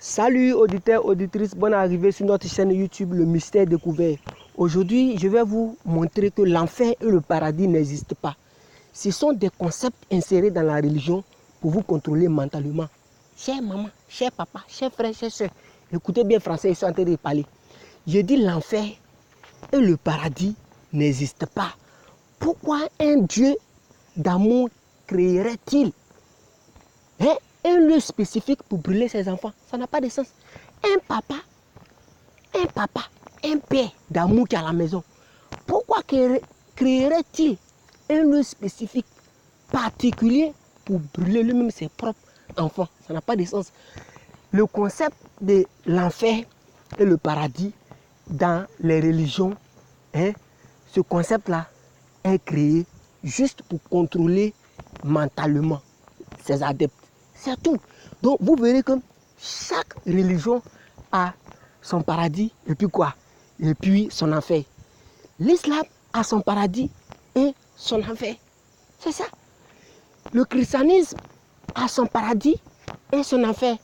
Salut auditeurs, auditrices, bonne arrivée sur notre chaîne YouTube Le Mystère Découvert. Aujourd'hui, je vais vous montrer que l'enfer et le paradis n'existent pas. Ce sont des concepts insérés dans la religion pour vous contrôler mentalement. Chère maman, cher papa, cher frère, chère soeur, écoutez bien français, ils sont en train de parler. Je dis l'enfer et le paradis n'existent pas. Pourquoi un Dieu d'amour créerait-il un lieu spécifique pour brûler ses enfants? Ça n'a pas de sens. Un papa, un père d'amour qui est à la maison, pourquoi créerait-il un lieu spécifique, particulier pour brûler lui-même ses propres enfants? Ça n'a pas de sens. Le concept de l'enfer et le paradis dans les religions, ce concept-là est créé juste pour contrôler mentalement ses adeptes. C'est tout. Donc vous verrez que chaque religion a son paradis et puis quoi? Et puis son enfer. L'islam a son paradis et son enfer. C'est ça. Le christianisme a son paradis et son enfer.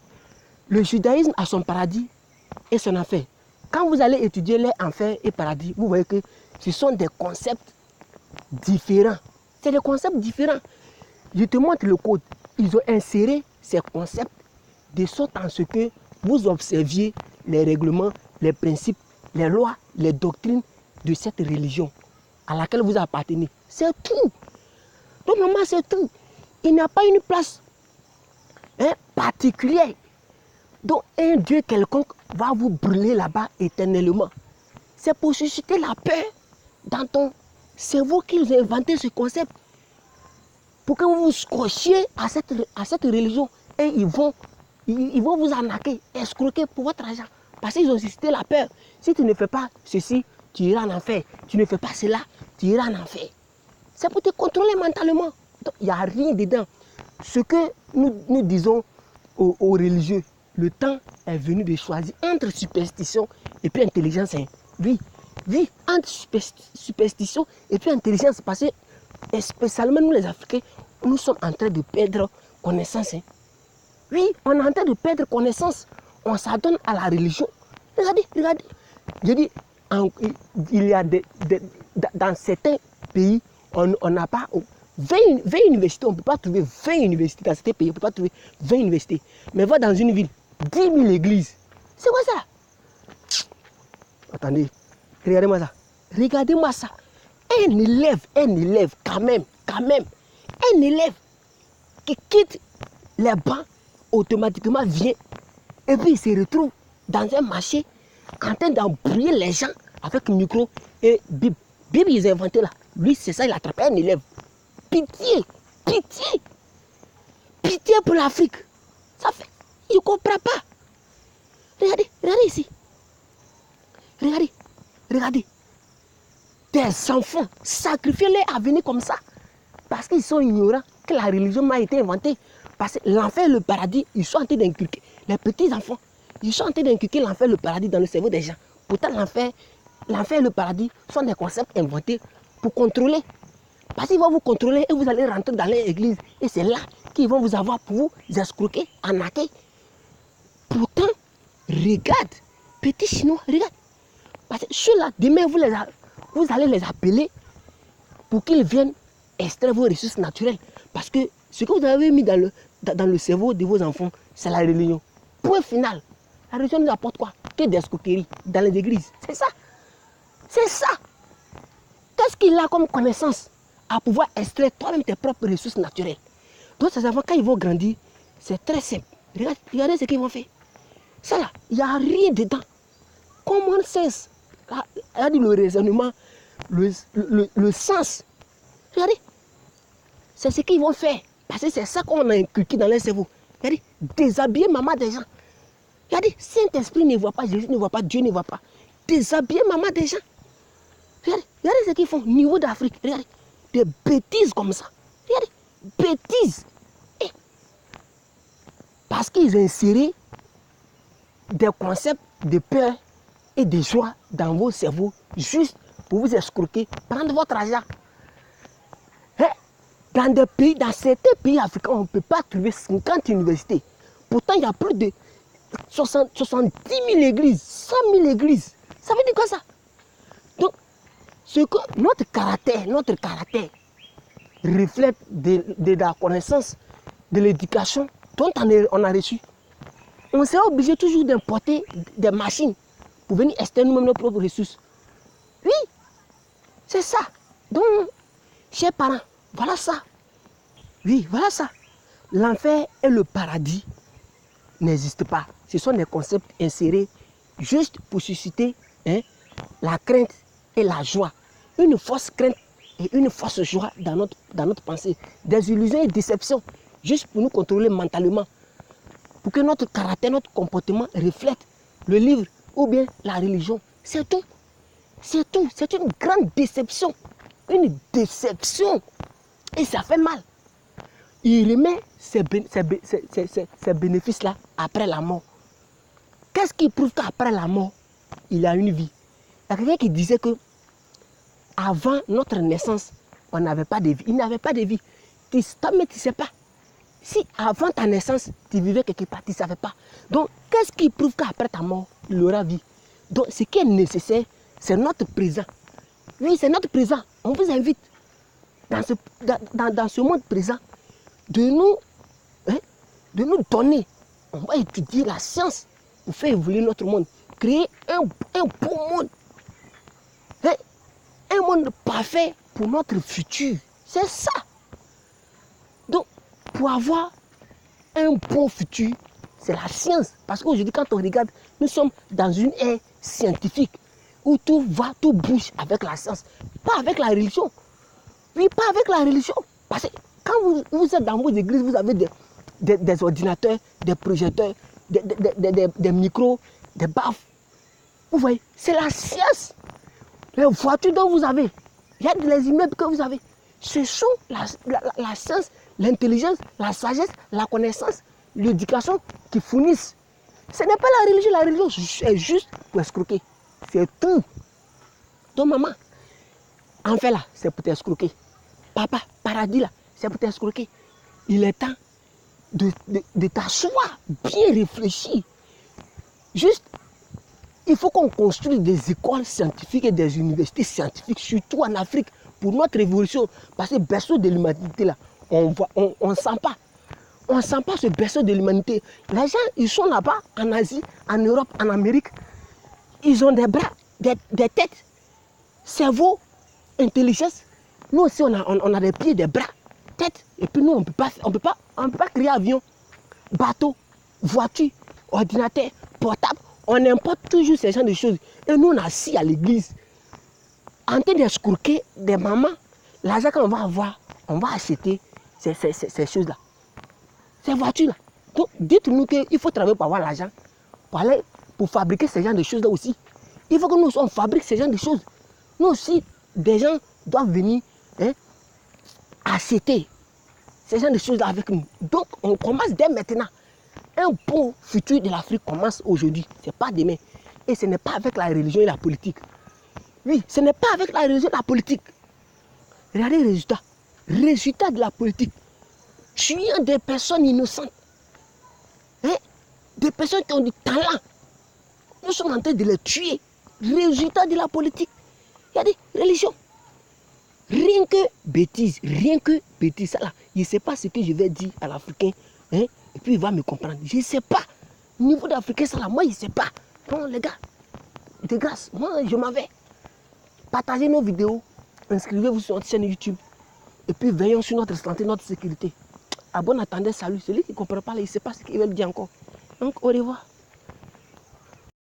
Le judaïsme a son paradis et son enfer. Quand vous allez étudier les enfers et paradis, vous voyez que ce sont des concepts différents. C'est des concepts différents. Je te montre le code. Ils ont inséré ces concepts de sorte en ce que vous observiez les règlements, les principes, les lois, les doctrines de cette religion à laquelle vous appartenez. C'est tout. Donc maman, c'est tout. Il n'y a pas une place particulière dont un Dieu quelconque va vous brûler là-bas éternellement. C'est pour susciter la peur dans ton cerveau qu'ils ont inventé ce concept. Pour que vous vous scotchiez à cette religion et ils vont vous arnaquer, escroquer pour votre argent. Parce qu'ils ont suscité la peur. Si tu ne fais pas ceci, tu iras en enfer. Tu ne fais pas cela, tu iras en enfer. C'est pour te contrôler mentalement. Donc, il n'y a rien dedans. Ce que nous disons aux religieux, le temps est venu de choisir entre superstition et puis intelligence. Oui, entre superstition et puis intelligence. Parce que, spécialement nous les Africains, nous sommes en train de perdre connaissance. Oui, on est en train de perdre connaissance. On s'adonne à la religion. Regardez. Je dis, il y a dans certains pays, on n'a pas 20 universités. On ne peut pas trouver 20 universités dans certains pays. On ne peut pas trouver 20 universités. Mais va dans une ville, 10 000 églises. C'est quoi ça? Attendez, regardez-moi ça. Un élève, quand même, un élève qui quitte les bancs, automatiquement vient et puis il se retrouve dans un marché en train d'embrouiller les gens avec un micro et Bible. Bible, ils ont inventé là. Lui, c'est ça, il a attrapé un élève. Pitié pour l'Afrique. Ça fait, il ne comprend pas. Regardez ici. Regardez. Des enfants, sacrifiez-les à venir comme ça. Parce qu'ils sont ignorants que la religion a été inventée. Parce que l'enfer et le paradis, ils sont en train d'inculquer. Les petits enfants, ils sont en train d'inculquer l'enfer et le paradis dans le cerveau des gens. Pourtant, l'enfer et le paradis sont des concepts inventés pour contrôler. Parce qu'ils vont vous contrôler et vous allez rentrer dans l'église. Et c'est là qu'ils vont vous avoir pour vous escroquer, arnaquer. Pourtant, regarde, petits Chinois, regarde. Parce que ceux-là, demain, vous allez les appeler pour qu'ils viennent extraire vos ressources naturelles. Parce que ce que vous avez mis dans le cerveau de vos enfants, c'est la religion. Point final. La religion nous apporte quoi? Que des escroqueries dans les églises. C'est ça. Qu'est-ce qu'il a comme connaissance à pouvoir extraire toi-même tes propres ressources naturelles? Donc ces enfants, quand ils vont grandir, c'est très simple. Regardez ce qu'ils vont faire. Ça là, il n'y a rien dedans. Common sense. Regardez le raisonnement, le sens. Regardez. C'est ce qu'ils vont faire. Parce que c'est ça qu'on a inculqué dans les cerveaux. Regardez, déshabiller maman des gens. Regardez, Saint-Esprit ne voit pas, Jésus ne voit pas, Dieu ne voit pas. Déshabiller maman des gens. Regardez ce qu'ils font au niveau d'Afrique. Regardez, des bêtises comme ça. Regardez, bêtises. Parce qu'ils ont inséré des concepts de peur et de joie dans vos cerveaux juste pour vous escroquer, prendre votre argent. Dans certains pays africains, on ne peut pas trouver 50 universités. Pourtant, il y a plus de 70 000 églises, 100 000 églises. Ça veut dire quoi ça? Donc, ce que notre caractère reflète de la connaissance, de l'éducation dont on a reçu. On sera obligé toujours d'importer des machines pour venir extraire nous-mêmes nos propres ressources. Oui, c'est ça. Donc, chers parents, voilà ça. Oui, voilà ça. L'enfer et le paradis n'existent pas. Ce sont des concepts insérés juste pour susciter la crainte et la joie. Une fausse crainte et une fausse joie dans notre pensée. Des illusions et déceptions, juste pour nous contrôler mentalement. Pour que notre caractère, notre comportement reflète le livre ou bien la religion. C'est tout. C'est tout. C'est une grande déception. Une déception. Et ça fait mal. Il remet ces bénéfices-là après la mort. Qu'est-ce qui prouve qu'après la mort, il y a une vie? Il y a quelqu'un qui disait que avant notre naissance, on n'avait pas de vie. Il n'avait pas de vie. Mais tu ne sais pas. Si avant ta naissance, tu vivais quelque part, tu ne savais pas. Donc, qu'est-ce qui prouve qu'après ta mort, il y aura vie? Donc, ce qui est nécessaire, c'est notre présent. Oui, c'est notre présent. On vous invite, dans ce monde présent, de nous donner. On va étudier la science pour faire évoluer notre monde. Créer un beau monde. Un monde parfait pour notre futur. C'est ça. Donc, pour avoir un bon futur, c'est la science. Parce qu'aujourd'hui, quand on regarde, nous sommes dans une ère scientifique où tout va, tout bouge avec la science. Pas avec la religion. Oui, pas avec la religion. Parce que quand vous êtes dans vos églises, vous avez des ordinateurs, des projecteurs, des micros, des baffes. Vous voyez, c'est la science. Les voitures dont vous avez, il y a des immeubles que vous avez. Ce sont la science, l'intelligence, la sagesse, la connaissance, l'éducation qui fournissent. Ce n'est pas la religion. La religion, c'est juste pour escroquer. C'est tout. Donc maman, enfin là, c'est pour t'escroquer. Papa, paradis là, c'est pour t'escroquer. Il est temps de t'asseoir, bien réfléchir. Juste, il faut qu'on construise des écoles scientifiques et des universités scientifiques, surtout en Afrique, pour notre évolution. Parce que berceau de l'humanité là, on ne sent pas. On ne sent pas ce berceau de l'humanité. Les gens, ils sont là-bas, en Asie, en Europe, en Amérique. Ils ont des bras, des têtes, cerveau, intelligence. Nous aussi, on a des pieds, des bras, têtes. Et puis nous, on ne peut pas créer avion, bateau, voiture, ordinateur, portable. On importe toujours ces genre de choses. Et nous, on est assis à l'église, en train d'escroquer des mamans. L'argent qu'on va avoir, on va acheter ces choses-là. Ces voitures-là. Donc, dites-nous qu'il faut travailler pour avoir l'argent, pour fabriquer ces genre de choses-là aussi. Il faut que nous, on fabrique ces genre de choses. Nous aussi, des gens doivent venir acheter ces genre de choses-là avec nous. Donc, on commence dès maintenant. Un bon futur de l'Afrique commence aujourd'hui. Ce n'est pas demain. Et ce n'est pas avec la religion et la politique. Oui, ce n'est pas avec la religion et la politique. Regardez les résultats. Résultats de la politique. Tuant des personnes innocentes. Des personnes qui ont du talent. Nous sommes en train de les tuer. Résultat de la politique. Regardez, religion. Rien que bêtise. Ça là. Je ne sais pas ce que je vais dire à l'Africain. Et puis il va me comprendre. Je ne sais pas. Au niveau d'Africain, ça là, moi je ne sais pas. Non les gars, de grâce, moi je m'en vais. Partagez nos vidéos, inscrivez-vous sur notre chaîne YouTube. Et puis veillons sur notre santé, notre sécurité. À bon attendant, salut. Celui qui ne comprend pas, il ne sait pas ce qu'il veut dire encore. Donc au revoir.